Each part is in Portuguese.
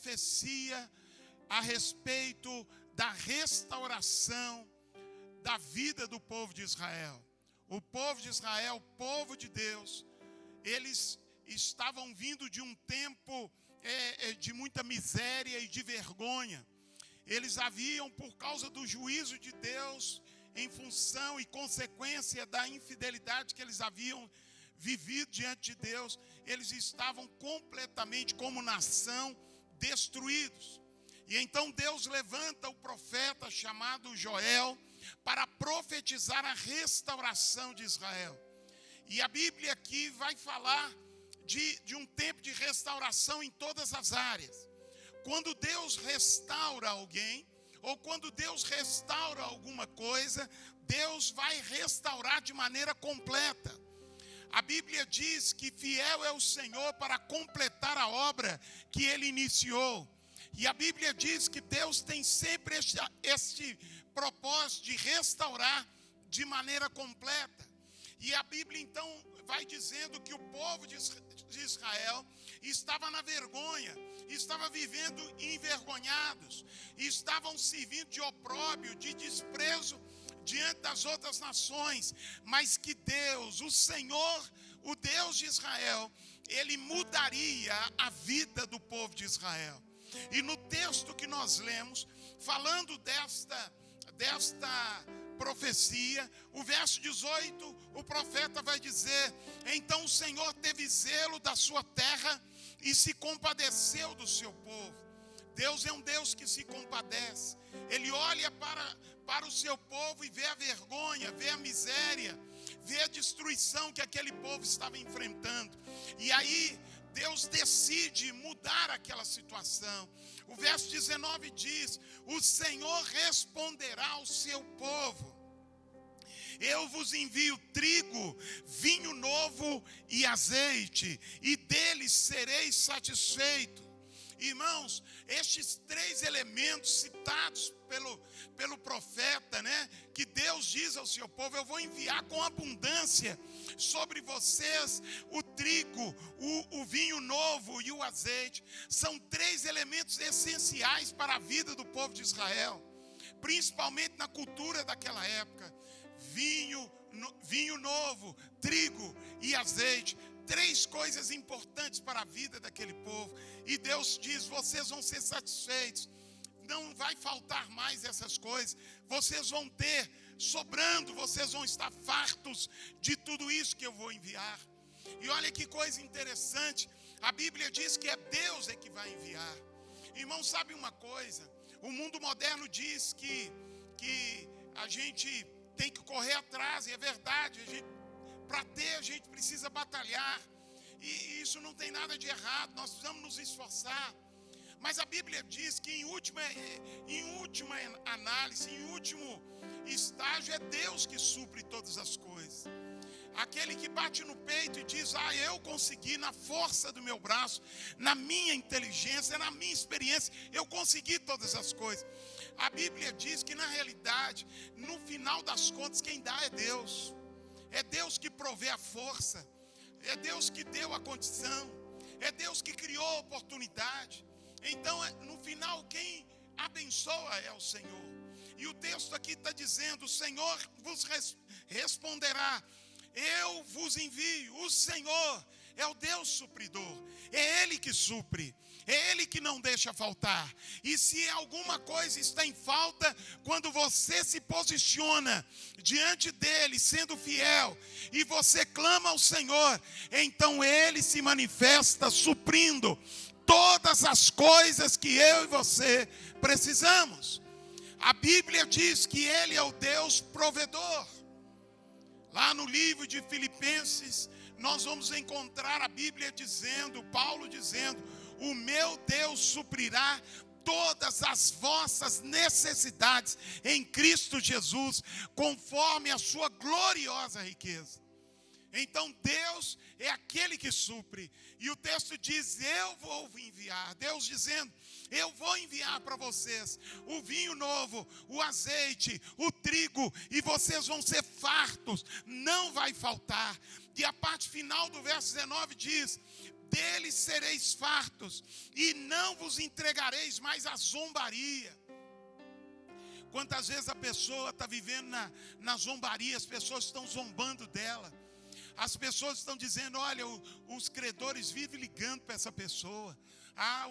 profecia a respeito da restauração da vida do povo de Israel. O povo de Israel, o povo de Deus, eles estavam vindo de um tempo de muita miséria e de vergonha. Eles haviam, por causa do juízo de Deus, em função e consequência da infidelidade que eles haviam vivido diante de Deus, eles estavam completamente, como nação, destruídos. E então Deus levanta o profeta chamado Joel para profetizar a restauração de Israel. E a Bíblia aqui vai falar de um tempo de restauração em todas as áreas. Quando Deus restaura alguém, ou quando Deus restaura alguma coisa, Deus vai restaurar de maneira completa. A Bíblia diz que fiel é o Senhor para completar a obra que Ele iniciou. E a Bíblia diz que Deus tem sempre este propósito de restaurar de maneira completa. E a Bíblia então vai dizendo que o povo de Israel estava na vergonha, estava vivendo envergonhados, estavam servindo de opróbrio, de desprezo diante das outras nações, mas que Deus, o Senhor, o Deus de Israel, Ele mudaria a vida do povo de Israel. E no texto que nós lemos, falando desta profecia, o verso 18, o profeta vai dizer: então o Senhor teve zelo da sua terra e se compadeceu do seu povo. Deus é um Deus que se compadece. Ele olha para o seu povo e vê a vergonha, vê a miséria, vê a destruição que aquele povo estava enfrentando. E aí Deus decide mudar aquela situação. O verso 19 diz: o Senhor responderá ao seu povo: eu vos envio trigo, vinho novo e azeite, e deles sereis satisfeitos. Irmãos, estes três elementos citados pelo profeta, né, que Deus diz ao seu povo: eu vou enviar com abundância sobre vocês o trigo, o vinho novo e o azeite. São três elementos essenciais para a vida do povo de Israel, principalmente na cultura daquela época. Vinho novo, trigo e azeite. Três coisas importantes para a vida daquele povo. E Deus diz: vocês vão ser satisfeitos. Não vai faltar mais essas coisas. Vocês vão ter sobrando, vocês vão estar fartos de tudo isso que eu vou enviar. E olha que coisa interessante. A Bíblia diz que é Deus que vai enviar. Irmão, sabe uma coisa? O mundo moderno diz que a gente tem que correr atrás. E é verdade. Para ter, a gente precisa batalhar. E isso não tem nada de errado. Nós precisamos nos esforçar. Mas a Bíblia diz que em última análise, em último estágio, é Deus que supre todas as coisas. Aquele que bate no peito e diz: eu consegui na força do meu braço, na minha inteligência, na minha experiência, eu consegui todas as coisas. A Bíblia diz que na realidade, no final das contas, quem dá é Deus. É Deus que provê a força. É Deus que deu a condição. É Deus que criou a oportunidade. Então, no final, quem abençoa é o Senhor. E o texto aqui está dizendo: o Senhor vos responderá: eu vos envio. O Senhor é o Deus supridor. É Ele que supre. É Ele que não deixa faltar. E se alguma coisa está em falta, quando você se posiciona diante dEle, sendo fiel, e você clama ao Senhor, então Ele se manifesta suprindo todas as coisas que eu e você precisamos. A Bíblia diz que Ele é o Deus provedor. Lá no livro de Filipenses, nós vamos encontrar a Bíblia dizendo, Paulo dizendo: o meu Deus suprirá todas as vossas necessidades em Cristo Jesus, conforme a sua gloriosa riqueza. Então Deus é aquele que supre. E o texto diz: eu vou enviar. Deus dizendo: eu vou enviar para vocês o vinho novo, o azeite, o trigo, e vocês vão ser fartos, não vai faltar. E a parte final do verso 19 diz: deles sereis fartos, e não vos entregareis mais à zombaria. Quantas vezes a pessoa está vivendo na zombaria, as pessoas estão zombando dela. As pessoas estão dizendo, olha, os credores vivem ligando para essa pessoa.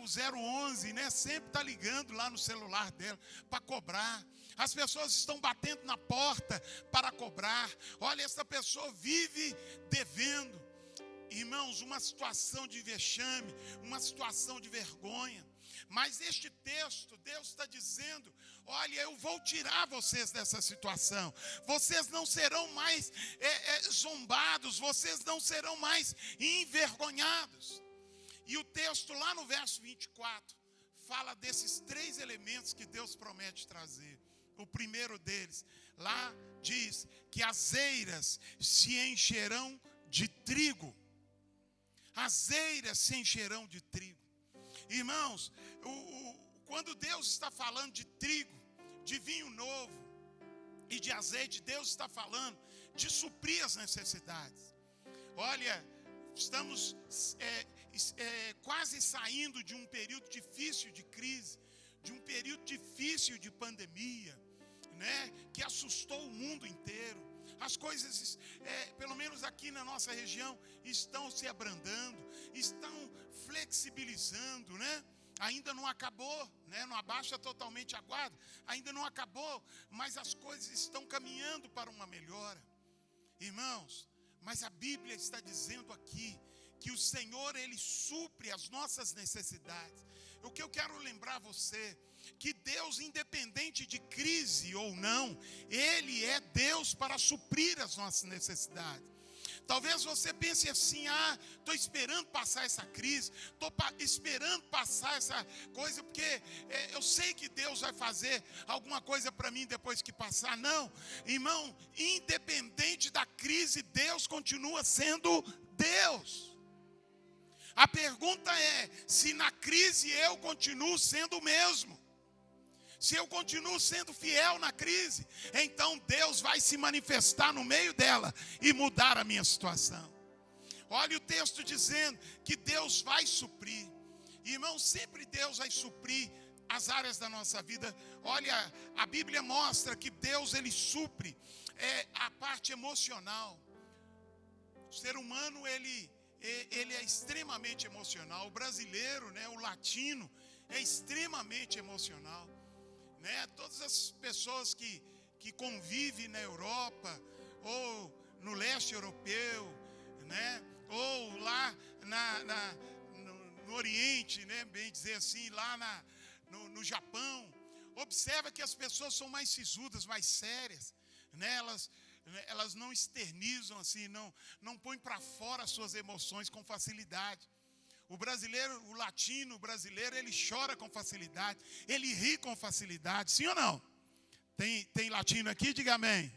O 011, né, sempre está ligando lá no celular dela para cobrar. As pessoas estão batendo na porta para cobrar. Olha, essa pessoa vive devendo. Irmãos, uma situação de vexame, uma situação de vergonha. Mas este texto, Deus está dizendo, olha, eu vou tirar vocês dessa situação. Vocês não serão mais zombados, vocês não serão mais envergonhados. E o texto lá no verso 24, fala desses 3 elementos que Deus promete trazer. O primeiro deles, lá diz que as eiras se encherão de trigo. As eiras se encherão de trigo. Irmãos, quando Deus está falando de trigo, de vinho novo e de azeite, Deus está falando de suprir as necessidades. Olha, estamos quase saindo de um período difícil de crise, de um período difícil de pandemia, né, que assustou o mundo inteiro. As coisas, pelo menos aqui na nossa região, estão se abrandando, estão flexibilizando, né? Ainda não acabou, né? Não abaixa totalmente a guarda, ainda não acabou, mas as coisas estão caminhando para uma melhora. Irmãos, mas a Bíblia está dizendo aqui que o Senhor, Ele supre as nossas necessidades. O que eu quero lembrar você, que Deus, independente de crise ou não, Ele é Deus para suprir as nossas necessidades. Talvez você pense assim, estou esperando passar essa crise, estou esperando passar essa coisa, porque eu sei que Deus vai fazer alguma coisa para mim depois que passar. Não, irmão, independente da crise, Deus continua sendo Deus. A pergunta é, se na crise eu continuo sendo o mesmo. Se eu continuo sendo fiel na crise, então Deus vai se manifestar no meio dela e mudar a minha situação. Olha o texto dizendo que Deus vai suprir. Irmão, sempre Deus vai suprir as áreas da nossa vida. Olha, a Bíblia mostra que Deus, Ele supre a parte emocional. O ser humano, ele é extremamente emocional. O brasileiro, né, o latino, é extremamente emocional. Né? Todas as pessoas que convivem na Europa, ou no leste europeu, né? Ou lá no Oriente, né? Bem dizer assim, lá no Japão, observa que as pessoas são mais sisudas, mais sérias, né? Elas não externizam assim, não põem para fora as suas emoções com facilidade. O brasileiro, o latino brasileiro, ele chora com facilidade, ele ri com facilidade, sim ou não? Tem latino aqui? Diga amém.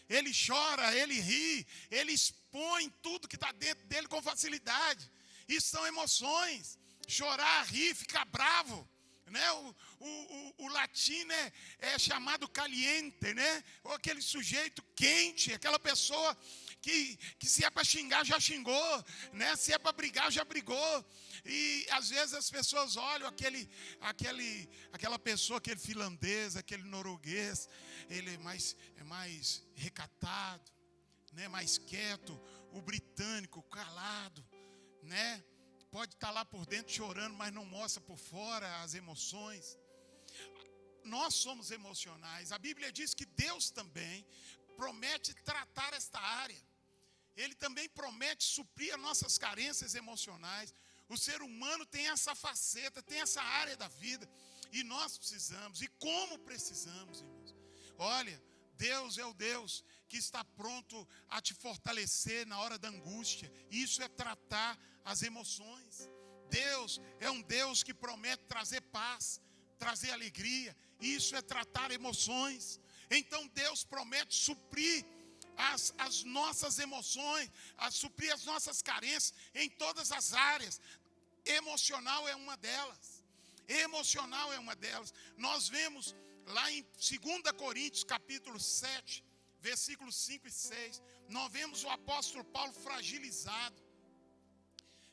Ele chora, ele ri, ele expõe tudo que está dentro dele com facilidade. Isso são emoções. Chorar, rir, ficar bravo. Né? O latino é chamado caliente, né? Ou aquele sujeito quente, aquela pessoa que se é para xingar, já xingou, né? Se é para brigar, já brigou. E às vezes as pessoas olham aquela pessoa, aquele finlandês, aquele norueguês, ele é mais recatado, né? Mais quieto. O britânico, calado, né? Pode estar lá por dentro chorando, mas não mostra por fora as emoções. Nós somos emocionais. A Bíblia diz que Deus também promete tratar esta área. Ele também promete suprir as nossas carências emocionais. O ser humano tem essa faceta, tem essa área da vida. E nós precisamos. E como precisamos, irmãos? Olha, Deus é o Deus que está pronto a te fortalecer na hora da angústia. Isso é tratar as emoções. Deus é um Deus que promete trazer paz, trazer alegria. Isso é tratar emoções. Então Deus promete suprir as nossas emoções, suprir as nossas carências em todas as áreas. Emocional é uma delas. Emocional é uma delas. Nós vemos lá em 2 Coríntios capítulo 7, versículos 5 e 6, nós vemos o apóstolo Paulo fragilizado.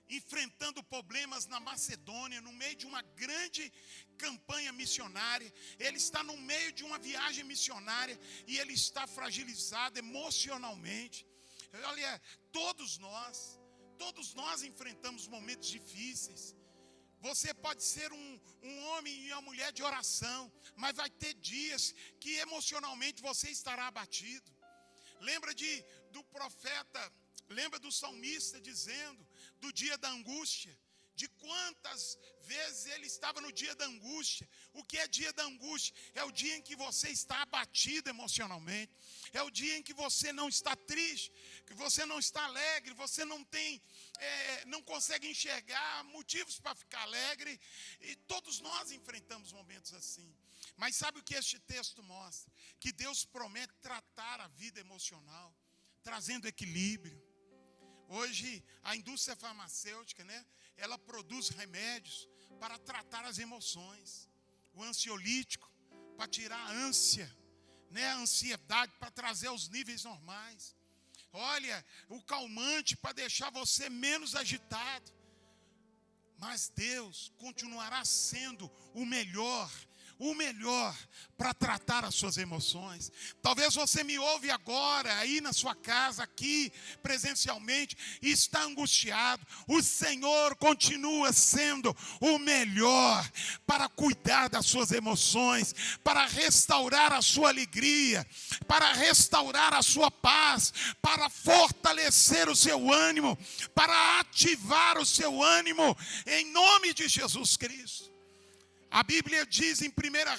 enfrentando problemas na Macedônia, no meio de uma grande campanha missionária. Ele está no meio de uma viagem missionária e ele está fragilizado emocionalmente. Olha, todos nós enfrentamos momentos difíceis. Você pode ser um homem e uma mulher de oração, mas vai ter dias que emocionalmente você estará abatido. Lembra do profeta, lembra do salmista dizendo do dia da angústia, de quantas vezes ele estava no dia da angústia. O que é dia da angústia? É o dia em que você está abatido emocionalmente, é o dia em que você não está triste, que você não está alegre, você não consegue enxergar motivos para ficar alegre, e todos nós enfrentamos momentos assim. Mas sabe o que este texto mostra? Que Deus promete tratar a vida emocional, trazendo equilíbrio. Hoje, a indústria farmacêutica, ela produz remédios para tratar as emoções. O ansiolítico, para tirar a ânsia, a ansiedade, para trazer aos níveis normais. Olha, o calmante para deixar você menos agitado. Mas Deus continuará sendo o melhor para tratar as suas emoções. Talvez você me ouve agora, aí na sua casa, aqui, presencialmente, e está angustiado. O Senhor continua sendo o melhor para cuidar das suas emoções, para restaurar a sua alegria, para restaurar a sua paz, para fortalecer o seu ânimo, para ativar o seu ânimo, em nome de Jesus Cristo. A Bíblia diz em 1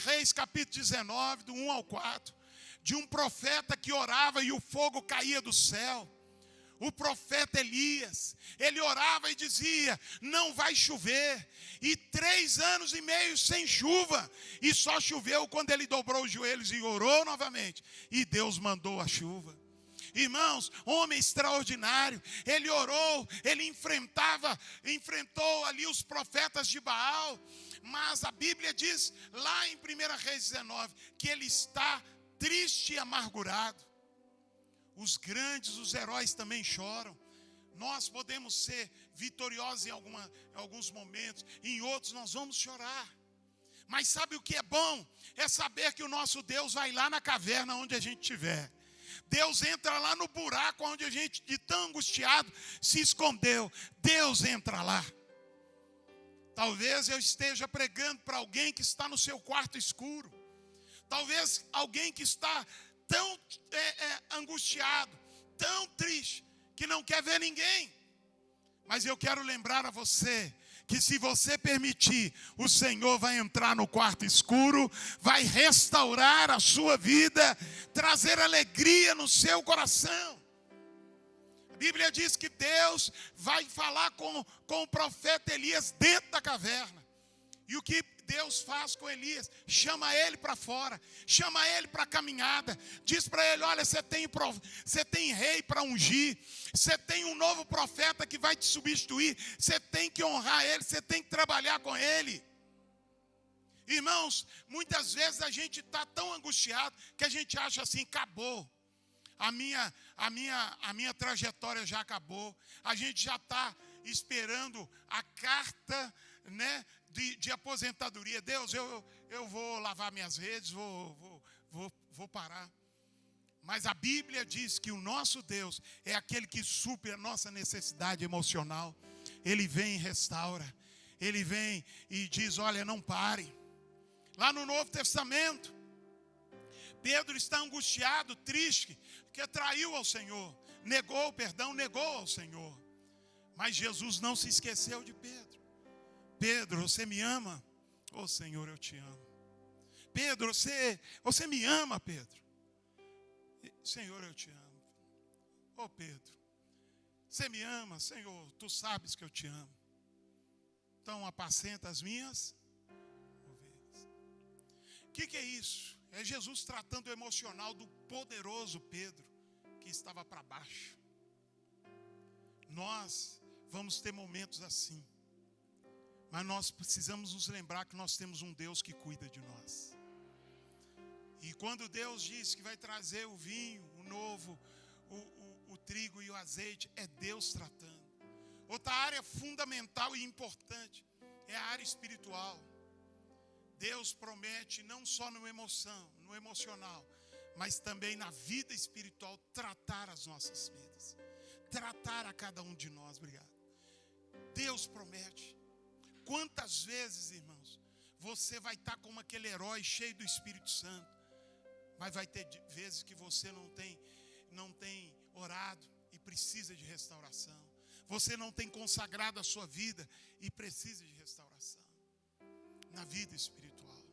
Reis, capítulo 19, do 1 ao 4, de um profeta que orava e o fogo caía do céu. O profeta Elias, ele orava e dizia: não vai chover. E 3 anos e meio sem chuva, e só choveu quando ele dobrou os joelhos e orou novamente, e Deus mandou a chuva. Irmãos, homem extraordinário, ele orou, ele enfrentou ali os profetas de Baal, mas a Bíblia diz lá em 1 Reis 19, que ele está triste e amargurado. Os grandes, os heróis também choram. Nós podemos ser vitoriosos em alguns momentos, em outros nós vamos chorar. Mas sabe o que é bom? É saber que o nosso Deus vai lá na caverna onde a gente estiver. Deus entra lá no buraco onde a gente, de tão angustiado, se escondeu. Deus entra lá. Talvez eu esteja pregando para alguém que está no seu quarto escuro. Talvez alguém que está tão angustiado, tão triste, que não quer ver ninguém. Mas eu quero lembrar a você que se você permitir, o Senhor vai entrar no quarto escuro, vai restaurar a sua vida, trazer alegria no seu coração. A Bíblia diz que Deus vai falar com o profeta Elias dentro da caverna. E o que Deus faz com Elias? Chama ele para fora, chama ele para a caminhada, diz para ele: olha, você tem rei para ungir, você tem um novo profeta que vai te substituir, você tem que honrar ele, você tem que trabalhar com ele. Irmãos, muitas vezes a gente está tão angustiado que a gente acha assim: acabou, a minha trajetória já acabou, a gente já está esperando a carta, de aposentadoria. Deus, eu vou lavar minhas redes, vou parar. Mas a Bíblia diz que o nosso Deus é aquele que supre a nossa necessidade emocional. Ele vem e restaura. Ele vem e diz: olha, não pare. Lá no Novo Testamento, Pedro está angustiado, triste, porque traiu ao Senhor, negou ao Senhor. Mas Jesus não se esqueceu de Pedro. Pedro, você me ama? Oh, Senhor, eu te amo. Pedro, você me ama, Pedro? Senhor, eu te amo. Oh, Pedro, você me ama? Senhor, tu sabes que eu te amo. Então, apacenta as minhas ovelhas. O que é isso? É Jesus tratando o emocional do poderoso Pedro, que estava para baixo. Nós vamos ter momentos assim. Mas nós precisamos nos lembrar que nós temos um Deus que cuida de nós. E quando Deus diz que vai trazer o vinho, o novo, o trigo e o azeite, é Deus tratando. Outra área fundamental e importante é a área espiritual. Deus promete não só no emocional, mas também na vida espiritual, tratar as nossas vidas. Tratar a cada um de nós, obrigado. Deus promete. Quantas vezes, irmãos, você vai estar como aquele herói cheio do Espírito Santo, mas vai ter vezes que você não tem orado e precisa de restauração. Você não tem consagrado a sua vida e precisa de restauração na vida espiritual.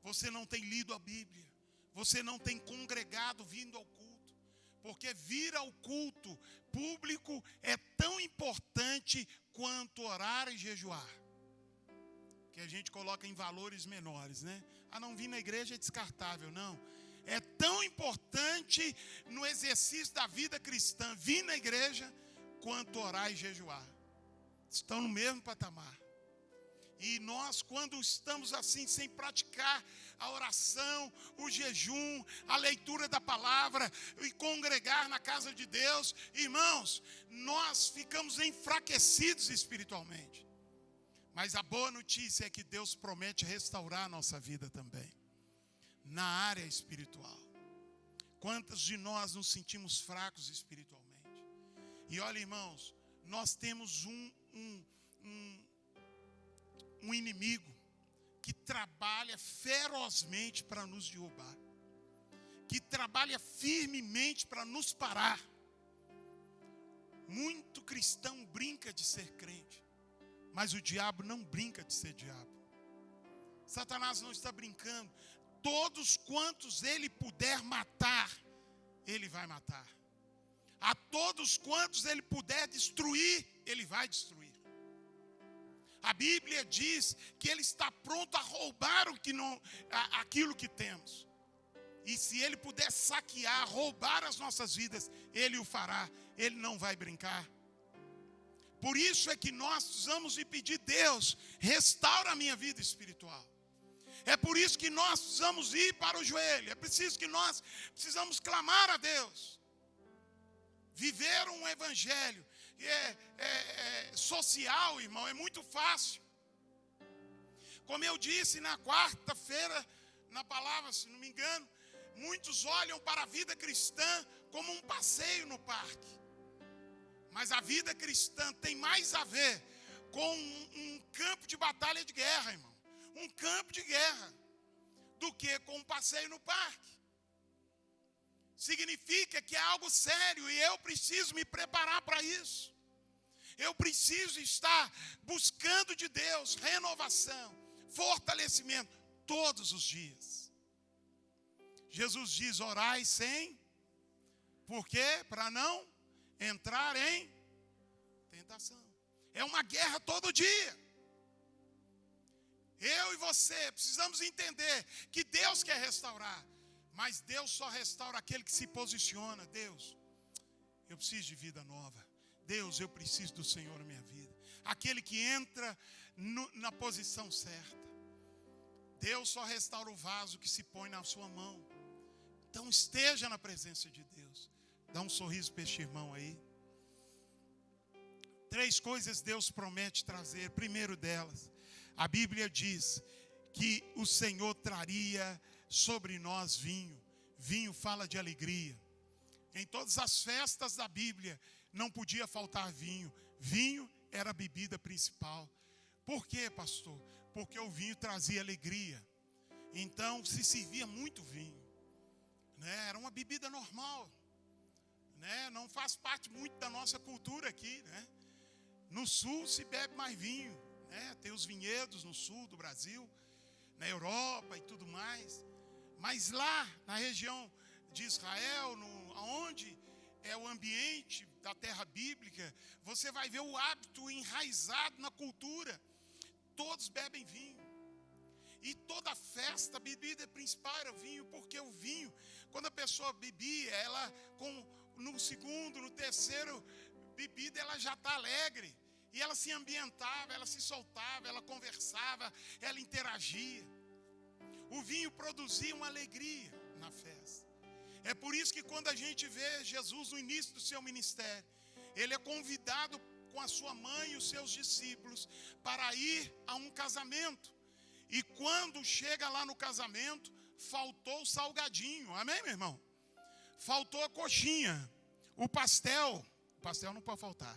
Você não tem lido a Bíblia. Você não tem congregado vindo ao culto. Porque vir ao culto público é tão importante quanto orar e jejuar. Que a gente coloca em valores menores, né? Não vir na igreja é descartável, não. É tão importante no exercício da vida cristã vir na igreja quanto orar e jejuar. Estão no mesmo patamar. E nós, quando estamos assim, sem praticar a oração, o jejum, a leitura da palavra e congregar na casa de Deus, irmãos, nós ficamos enfraquecidos espiritualmente. Mas a boa notícia é que Deus promete restaurar a nossa vida também, na área espiritual. Quantos de nós nos sentimos fracos espiritualmente? E olha, irmãos, nós temos um inimigo que trabalha ferozmente para nos derrubar, que trabalha firmemente para nos parar. Muito cristão brinca de ser crente, mas o diabo não brinca de ser diabo. Satanás não está brincando. Todos quantos ele puder matar, ele vai matar. A todos quantos ele puder destruir, ele vai destruir. A Bíblia diz que ele está pronto a roubar aquilo que temos. E se ele puder saquear, roubar as nossas vidas, ele o fará. Ele não vai brincar. Por isso é que nós precisamos de pedir: Deus, restaura a minha vida espiritual. É por isso que nós precisamos ir para o joelho. É preciso que nós precisamos clamar a Deus. Viver um evangelho social, irmão, é muito fácil. Como eu disse na quarta-feira, na palavra, se não me engano, muitos olham para a vida cristã como um passeio no parque. Mas a vida cristã tem mais a ver com um campo de batalha de guerra, irmão. Um campo de guerra, do que com um passeio no parque. Significa que é algo sério e eu preciso me preparar para isso. Eu preciso estar buscando de Deus renovação, fortalecimento todos os dias. Jesus diz: orai sem, por quê? Para não entrar em tentação. É uma guerra todo dia. Eu e você precisamos entender que Deus quer restaurar, mas Deus só restaura aquele que se posiciona. Deus, eu preciso de vida nova. Deus, eu preciso do Senhor na minha vida. Aquele que entra na posição certa. Deus só restaura o vaso que se põe na sua mão. Então esteja na presença de Deus. Dá um sorriso para este irmão aí. 3 coisas Deus promete trazer. Primeiro delas, a Bíblia diz que o Senhor traria sobre nós vinho. Vinho fala de alegria. Em todas as festas da Bíblia não podia faltar vinho. Vinho era a bebida principal. Por quê, pastor? Porque o vinho trazia alegria. Então se servia muito vinho, né? Era uma bebida normal, né? Não faz parte muito da nossa cultura aqui, né? No sul se bebe mais vinho, né? Tem os vinhedos no sul do Brasil, na Europa e tudo mais. Mas lá na região de Israel, onde é o ambiente da terra bíblica, você vai ver o hábito enraizado na cultura. Todos bebem vinho. E toda festa, a bebida principal era o vinho, porque o vinho, quando a pessoa bebia, ela no segundo, no terceiro bebida, ela já está alegre. E ela se ambientava, ela se soltava, ela conversava, ela interagia. O vinho produzia uma alegria na festa. É por isso que quando a gente vê Jesus no início do seu ministério, ele é convidado com a sua mãe e os seus discípulos para ir a um casamento. E quando chega lá no casamento, faltou o salgadinho. Amém, meu irmão? Faltou a coxinha, o pastel. O pastel não pode faltar.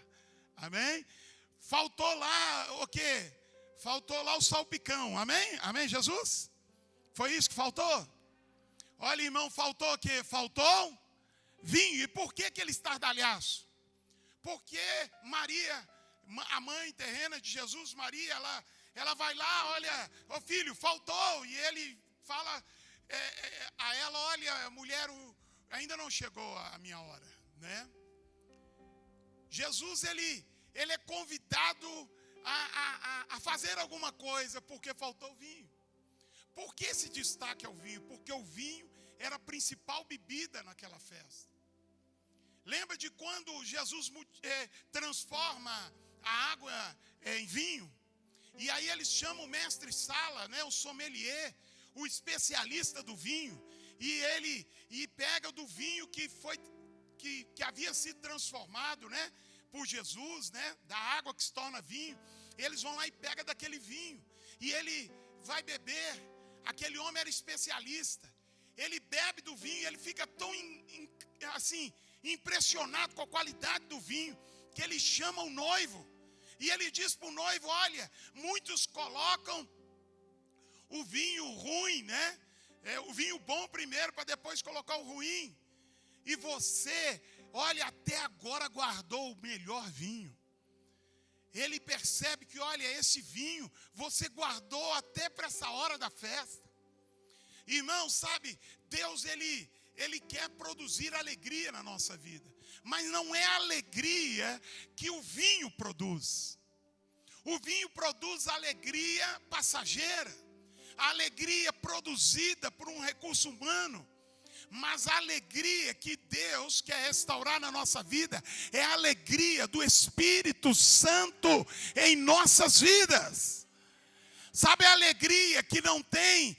Amém? Faltou lá o quê? Faltou lá o salpicão. Amém? Amém, Jesus? Foi isso que faltou? Olha, irmão, faltou o quê? Faltou vinho. E por que aquele estardalhaço? Porque Maria, a mãe terrena de Jesus, Maria, ela vai lá, olha, ô filho, faltou. E ele fala a ela, olha, mulher, ainda não chegou a minha hora, né? Jesus, ele é convidado a fazer alguma coisa, porque faltou vinho. Por que esse destaque ao vinho? Porque o vinho era a principal bebida naquela festa. Lembra de quando Jesus transforma a água em vinho? E aí eles chamam o mestre-sala, né, o sommelier, o especialista do vinho. E ele pega do vinho que havia sido transformado, né, por Jesus, né, da água que se torna vinho. Eles vão lá e pegam daquele vinho. E ele vai beber. Aquele homem era especialista. Ele bebe do vinho e ele fica tão assim impressionado com a qualidade do vinho, que ele chama o noivo. E ele diz para o noivo, olha, muitos colocam o vinho ruim, né? O vinho bom primeiro, para depois colocar o ruim. E você, olha, até agora guardou o melhor vinho. Ele percebe que, olha, esse vinho você guardou até para essa hora da festa. Irmão, sabe, Deus, Ele quer produzir alegria na nossa vida. Mas não é a alegria que o vinho produz. O vinho produz alegria passageira. A alegria produzida por um recurso humano. Mas a alegria que Deus quer restaurar na nossa vida é a alegria do Espírito Santo em nossas vidas. Sabe, a alegria que não tem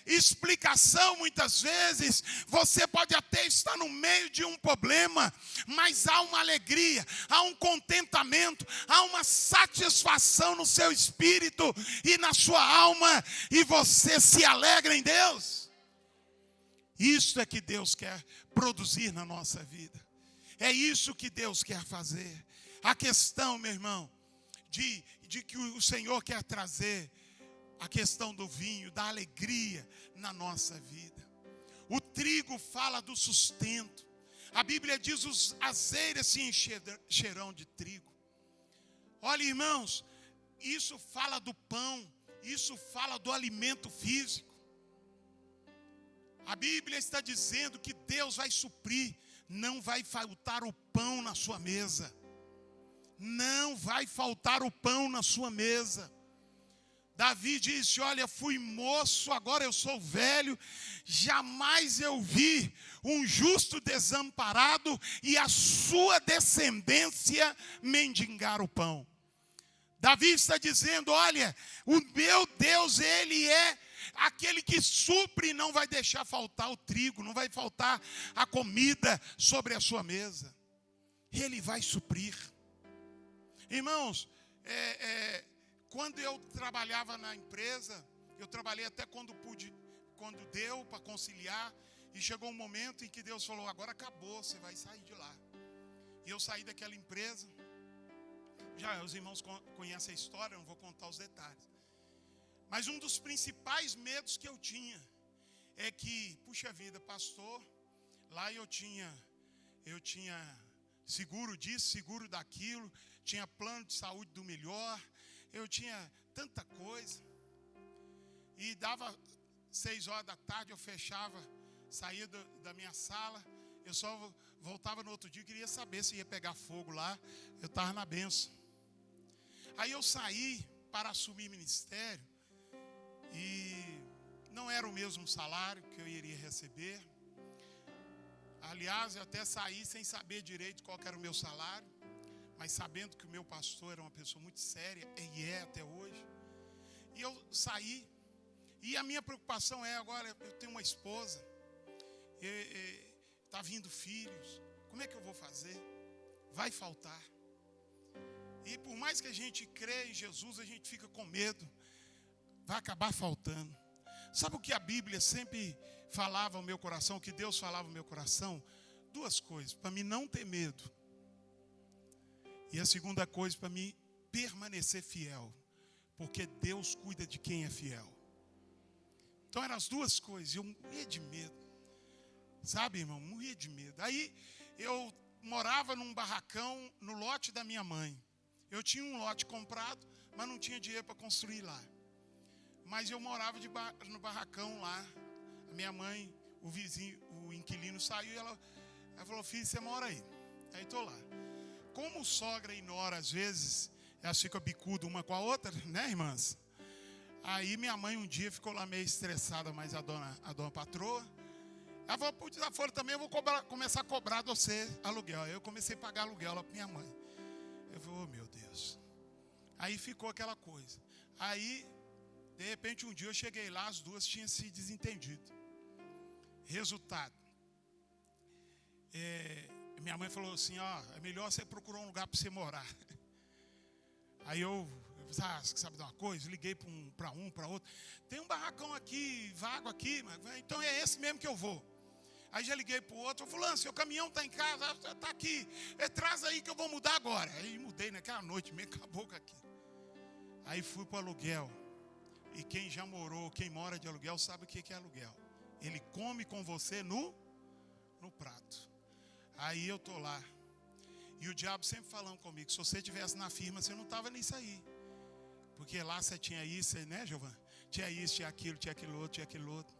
explicação muitas vezes. Você pode até estar no meio de um problema, mas há uma alegria, há um contentamento, há uma satisfação no seu espírito e na sua alma, e você se alegra em Deus. Isso é que Deus quer produzir na nossa vida. É isso que Deus quer fazer. A questão, meu irmão, de que o Senhor quer trazer a questão do vinho, da alegria na nossa vida. O trigo fala do sustento. A Bíblia diz: os azeiras se encherão de trigo. Olha, irmãos, isso fala do pão, isso fala do alimento físico. A Bíblia está dizendo que Deus vai suprir, não vai faltar o pão na sua mesa. Não vai faltar o pão na sua mesa. Davi disse, olha, fui moço, agora eu sou velho, jamais eu vi um justo desamparado e a sua descendência mendigar o pão. Davi está dizendo, olha, o meu Deus, Ele é aquele que supre e não vai deixar faltar o trigo, não vai faltar a comida sobre a sua mesa. Ele vai suprir. Irmãos, quando eu trabalhava na empresa, eu trabalhei até quando deu para conciliar, e chegou um momento em que Deus falou, agora acabou, você vai sair de lá. E eu saí daquela empresa. Já os irmãos conhecem a história, não vou contar os detalhes. Mas um dos principais medos que eu tinha é que, puxa vida, pastor, lá eu tinha seguro disso, seguro daquilo, tinha plano de saúde do melhor, eu tinha tanta coisa. E dava 6 horas da tarde, eu fechava, saía da minha sala, eu só voltava no outro dia, eu queria saber se ia pegar fogo lá, eu estava na bênção. Aí eu saí para assumir ministério, e não era o mesmo salário que eu iria receber. Aliás, eu até saí sem saber direito qual era o meu salário, mas sabendo que o meu pastor era uma pessoa muito séria, e é até hoje. E eu saí, e a minha preocupação é, agora eu tenho uma esposa, está vindo filhos, como é que eu vou fazer? Vai faltar. E por mais que a gente crê em Jesus, a gente fica com medo. Vai acabar faltando. Sabe o que a Bíblia sempre falava ao meu coração, o que Deus falava ao meu coração? Duas coisas, para mim não ter medo. E a segunda coisa, para mim permanecer fiel. Porque Deus cuida de quem é fiel. Então eram as duas coisas, eu morria de medo. Sabe, irmão, morria de medo. Aí eu morava num barracão no lote da minha mãe. Eu tinha um lote comprado, mas não tinha dinheiro para construir lá. Mas eu morava no barracão lá. A minha mãe, o vizinho, o inquilino saiu e ela falou, filho, você mora aí. Aí estou lá. Como sogra e nora, às vezes, elas ficam bicudas uma com a outra, né, irmãs? Aí minha mãe um dia ficou lá meio estressada, mas a dona patroa. Ela falou, por desaforo também, eu vou começar a cobrar de você aluguel. Aí eu comecei a pagar aluguel lá para minha mãe. Eu falei, oh meu Deus. Aí ficou aquela coisa. Aí, de repente, um dia eu cheguei lá, as duas tinham se desentendido. Resultado. Minha mãe falou assim, ó, é melhor você procurar um lugar para você morar. Aí eu sabe de uma coisa? Liguei para outro. Tem um barracão aqui, vago aqui, então é esse mesmo que eu vou. Aí já liguei para o outro, fulano, seu caminhão está em casa, está aqui, traz aí que eu vou mudar agora. Aí mudei naquela noite, meio acabou com aquilo. Aí fui para o aluguel. E quem já morou, quem mora de aluguel, sabe o que é aluguel. Ele come com você no prato. Aí eu estou lá. E o diabo sempre falando comigo, se você estivesse na firma, você não estava nisso aí. Porque lá você tinha isso, né, Giovana? Tinha isso, tinha aquilo outro.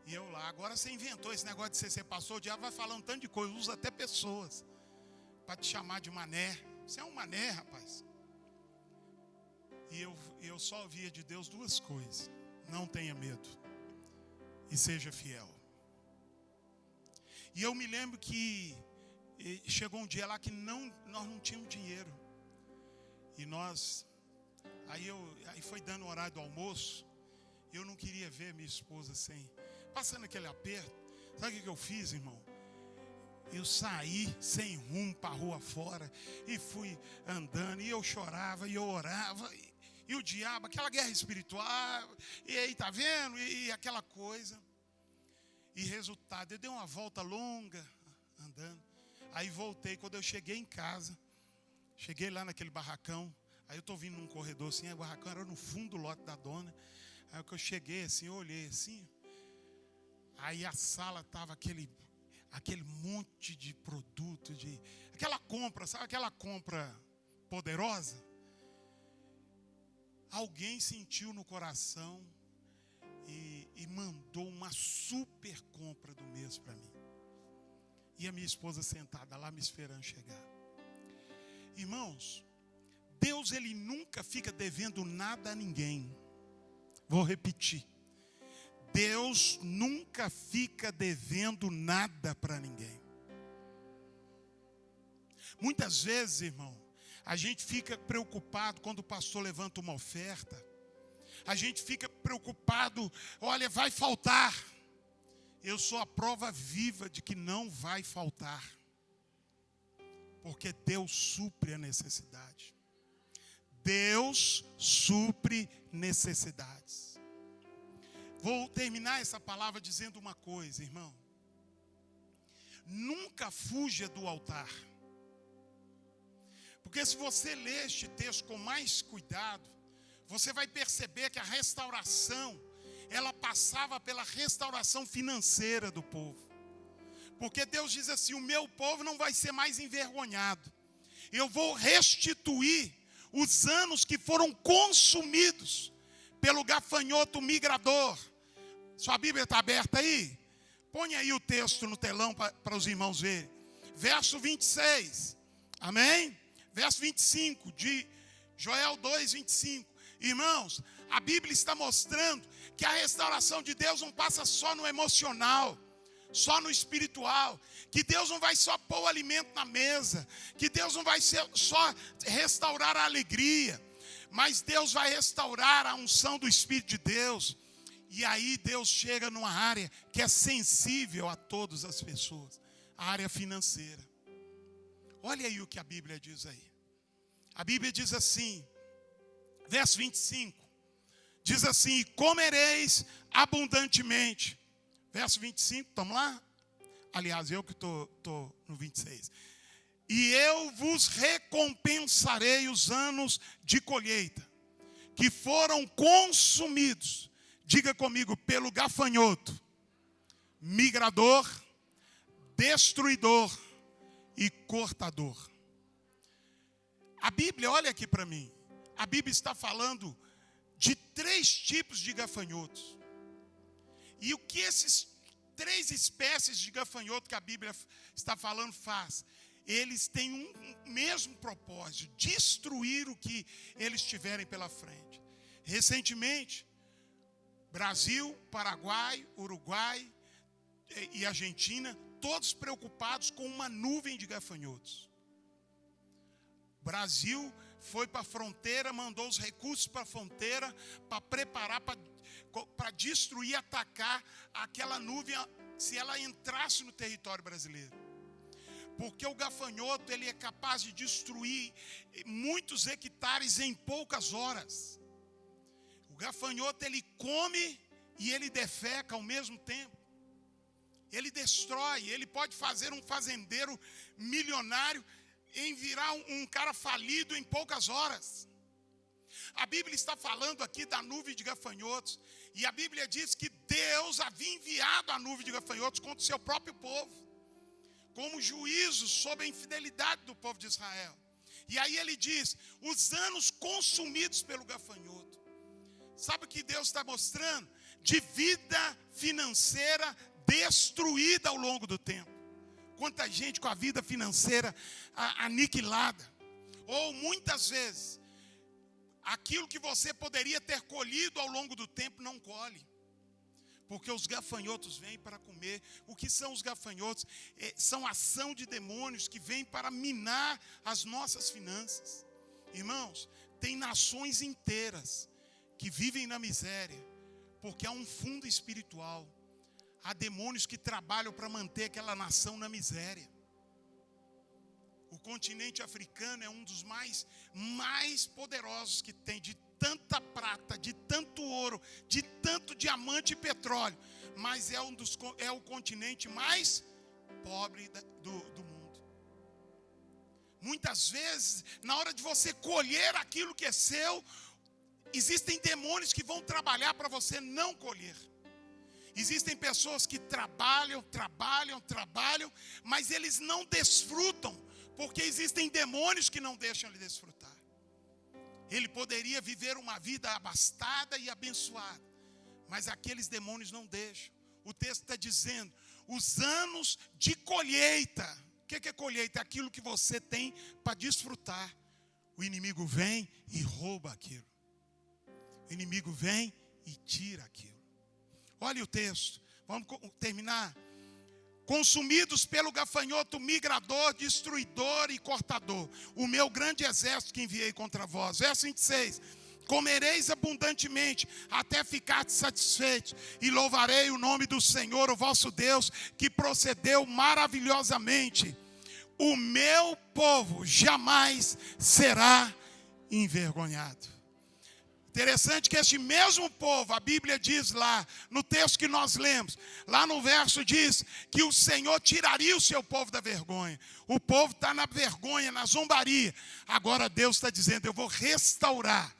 E eu lá, agora você inventou esse negócio de você passou, o diabo vai falando tanto de coisa, usa até pessoas para te chamar de mané. Você é um mané, rapaz. E eu só ouvia de Deus duas coisas. Não tenha medo e seja fiel. E eu me lembro que chegou um dia lá que nós não tínhamos dinheiro. E aí foi dando o horário do almoço. Eu não queria ver minha esposa passando aquele aperto. Sabe o que eu fiz, irmão? Eu saí sem rumo para a rua fora e fui andando, e eu chorava, e eu orava, e o diabo, aquela guerra espiritual, e aí tá vendo, e aquela coisa. E resultado, eu dei uma volta longa andando, aí voltei. Quando eu cheguei em casa, cheguei lá naquele barracão, aí eu tô vindo num corredor assim, o barracão era no fundo do lote da dona. Aí que eu cheguei assim, eu olhei assim, aí a sala tava aquele monte de produto, aquela compra, sabe aquela compra poderosa? Alguém sentiu no coração e mandou uma super compra do mês para mim. E a minha esposa sentada lá me esperando chegar. Irmãos, Deus ele nunca fica devendo nada a ninguém. Vou repetir. Deus nunca fica devendo nada para ninguém. Muitas vezes, irmão, a gente fica preocupado quando o pastor levanta uma oferta. A gente fica preocupado, olha, vai faltar. Eu sou a prova viva de que não vai faltar. Porque Deus supre a necessidade. Deus supre necessidades. Vou terminar essa palavra dizendo uma coisa, irmão. Nunca fuja do altar. Porque se você ler este texto com mais cuidado, você vai perceber que a restauração, ela passava pela restauração financeira do povo. Porque Deus diz assim, o meu povo não vai ser mais envergonhado. Eu vou restituir os anos que foram consumidos pelo gafanhoto migrador. Sua Bíblia está aberta aí? Põe aí o texto no telão para os irmãos verem. Verso 26. Amém? Verso 25 de Joel 2, 25. Irmãos, a Bíblia está mostrando que a restauração de Deus não passa só no emocional, só no espiritual. Que Deus não vai só pôr o alimento na mesa. Que Deus não vai só restaurar a alegria. Mas Deus vai restaurar a unção do Espírito de Deus. E aí Deus chega numa área que é sensível a todas as pessoas. A área financeira. Olha aí o que a Bíblia diz aí. A Bíblia diz assim, verso 25, diz assim: e comereis abundantemente. Verso 25, estamos lá? Aliás, eu que estou no 26. E eu vos recompensarei os anos de colheita, que foram consumidos, diga comigo, pelo gafanhoto, migrador, destruidor e cortador. A Bíblia, olha aqui para mim, a Bíblia está falando de 3 tipos de gafanhotos. E o que esses 3 espécies de gafanhoto que a Bíblia está falando faz? Eles têm um mesmo propósito, destruir o que eles tiverem pela frente. Recentemente, Brasil, Paraguai, Uruguai e Argentina, todos preocupados com uma nuvem de gafanhotos. Brasil foi para a fronteira, mandou os recursos para a fronteira, para preparar, para destruir, atacar aquela nuvem, se ela entrasse no território brasileiro. Porque o gafanhoto, ele é capaz de destruir muitos hectares em poucas horas. O gafanhoto, ele come e ele defeca ao mesmo tempo. Ele destrói, ele pode fazer um fazendeiro milionário em virar um cara falido em poucas horas. A Bíblia está falando aqui da nuvem de gafanhotos. E a Bíblia diz que Deus havia enviado a nuvem de gafanhotos contra o seu próprio povo, como juízo sobre a infidelidade do povo de Israel. E aí ele diz, os anos consumidos pelo gafanhoto. Sabe o que Deus está mostrando? De vida financeira destruída ao longo do tempo. Quanta gente com a vida financeira aniquilada. Ou muitas vezes, aquilo que você poderia ter colhido ao longo do tempo, não colhe. Porque os gafanhotos vêm para comer. O que são os gafanhotos? São ação de demônios que vêm para minar as nossas finanças. Irmãos, tem nações inteiras que vivem na miséria, porque há um fundo espiritual. Há demônios que trabalham para manter aquela nação na miséria. O continente africano é um dos mais poderosos que tem, de tanta prata, de tanto ouro, de tanto diamante e petróleo. Mas é o continente mais pobre do mundo. Muitas vezes, na hora de você colher aquilo que é seu, existem demônios que vão trabalhar para você não colher. Existem pessoas que trabalham, mas eles não desfrutam, porque existem demônios que não deixam ele desfrutar. Ele poderia viver uma vida abastada e abençoada, mas aqueles demônios não deixam. O texto está dizendo, os anos de colheita. O que é colheita? É aquilo que você tem para desfrutar. O inimigo vem e rouba aquilo. O inimigo vem e tira aquilo. Olha o texto, vamos terminar. Consumidos pelo gafanhoto migrador, destruidor e cortador, o meu grande exército que enviei contra vós. Verso 26. Comereis abundantemente, até ficar satisfeitos, e louvarei o nome do Senhor, o vosso Deus, que procedeu maravilhosamente. O meu povo jamais será envergonhado. Interessante que este mesmo povo, a Bíblia diz lá, no texto que nós lemos, lá no verso diz que o Senhor tiraria o seu povo da vergonha. O povo está na vergonha, na zombaria. Agora Deus está dizendo, eu vou restaurar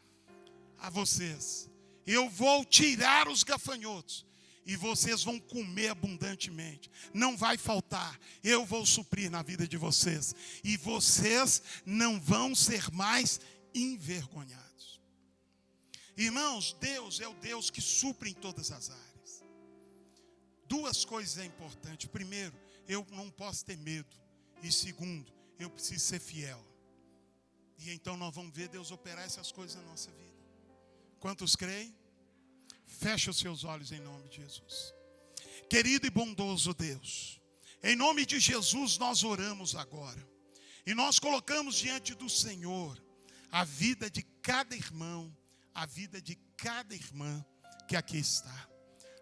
a vocês. Eu vou tirar os gafanhotos e vocês vão comer abundantemente. Não vai faltar. Eu vou suprir na vida de vocês. E vocês não vão ser mais envergonhados. Irmãos, Deus é o Deus que supre em todas as áreas. 2 coisas é importante. Primeiro, eu não posso ter medo. E segundo, eu preciso ser fiel. E então nós vamos ver Deus operar essas coisas na nossa vida. Quantos creem? Feche os seus olhos em nome de Jesus. Querido e bondoso Deus, em nome de Jesus nós oramos agora. E nós colocamos diante do Senhor a vida de cada irmão, a vida de cada irmã que aqui está.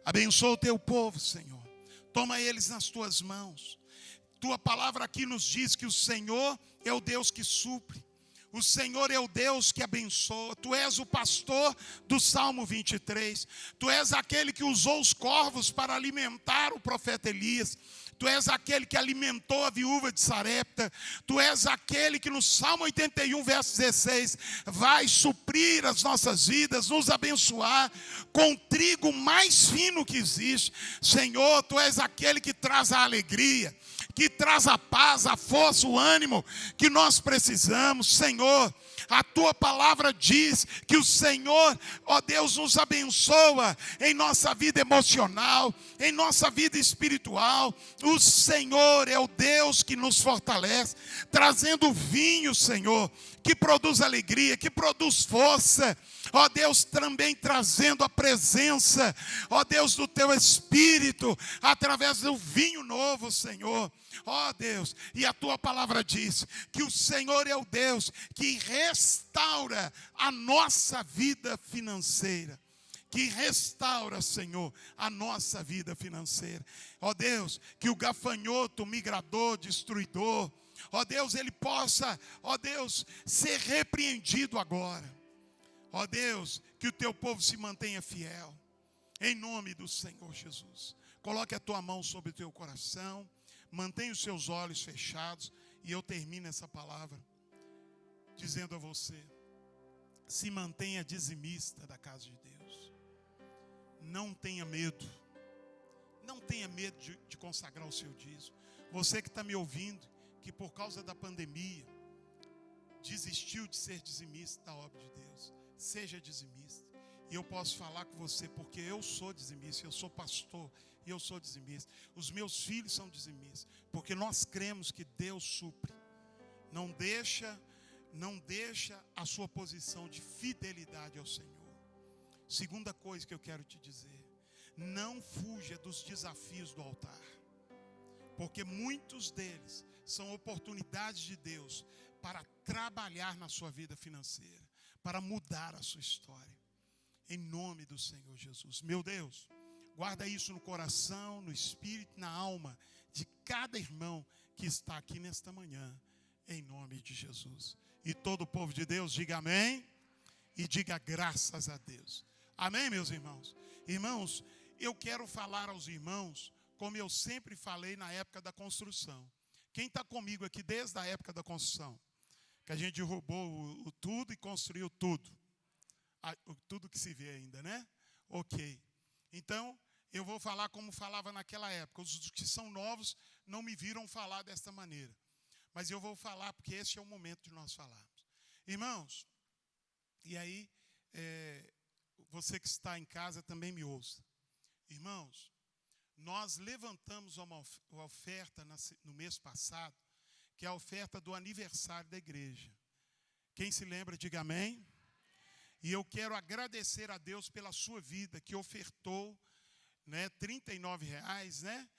Abençoa o teu povo, Senhor. Toma eles nas tuas mãos. Tua palavra aqui nos diz que o Senhor é o Deus que supre. O Senhor é o Deus que abençoa. Tu és o pastor do Salmo 23. Tu és aquele que usou os corvos para alimentar o profeta Elias. Tu és aquele que alimentou a viúva de Sarepta. Tu és aquele que no Salmo 81, verso 16, vai suprir as nossas vidas, nos abençoar com o trigo mais fino que existe. Senhor, Tu és aquele que traz a alegria, que traz a paz, a força, o ânimo que nós precisamos. Senhor, a Tua palavra diz que o Senhor, ó Deus, nos abençoa em nossa vida emocional, em nossa vida espiritual. O Senhor é o Deus que nos fortalece, trazendo vinho, Senhor, que produz alegria, que produz força. Ó Deus, também trazendo a presença, ó Deus, do Teu Espírito, através do vinho novo, Senhor. Ó Deus, e a Tua palavra diz que o Senhor é o Deus que restaura a nossa vida financeira. Que restaura, Senhor, a nossa vida financeira. Ó Deus, que o gafanhoto, o migrador, destruidor, ó Deus, ele possa, ó Deus, ser repreendido agora. Ó Deus, que o Teu povo se mantenha fiel. Em nome do Senhor Jesus. Coloque a tua mão sobre o teu coração. Mantenha os seus olhos fechados. E eu termino essa palavra dizendo a você: se mantenha dizimista da casa de Deus. Não tenha medo. Não tenha medo de consagrar o seu dízimo. Você que está me ouvindo, que por causa da pandemia desistiu de ser dizimista da obra de Deus, seja dizimista. E eu posso falar com você porque eu sou dizimista, eu sou pastor e eu sou dizimista. Os meus filhos são dizimistas, porque nós cremos que Deus supre. Não deixa a sua posição de fidelidade ao Senhor. Segunda coisa que eu quero te dizer: não fuja dos desafios do altar, porque muitos deles são oportunidades de Deus para trabalhar na sua vida financeira, para mudar a sua história. Em nome do Senhor Jesus. Meu Deus, guarda isso no coração, no espírito, na alma de cada irmão que está aqui nesta manhã, em nome de Jesus. E todo o povo de Deus diga amém e diga graças a Deus. Amém, meus irmãos? Irmãos, eu quero falar aos irmãos como eu sempre falei na época da construção. Quem está comigo aqui desde a época da construção? Que a gente derrubou o tudo e construiu tudo. Tudo que se vê ainda, né? Ok. Então, eu vou falar como falava naquela época. Os que são novos não me viram falar desta maneira. Mas eu vou falar porque esse é o momento de nós falarmos. Irmãos, e aí, você que está em casa também me ouça. Irmãos, nós levantamos uma oferta no mês passado, que é a oferta do aniversário da igreja. Quem se lembra, diga amém. E eu quero agradecer a Deus pela sua vida, que ofertou, né, R$39, né?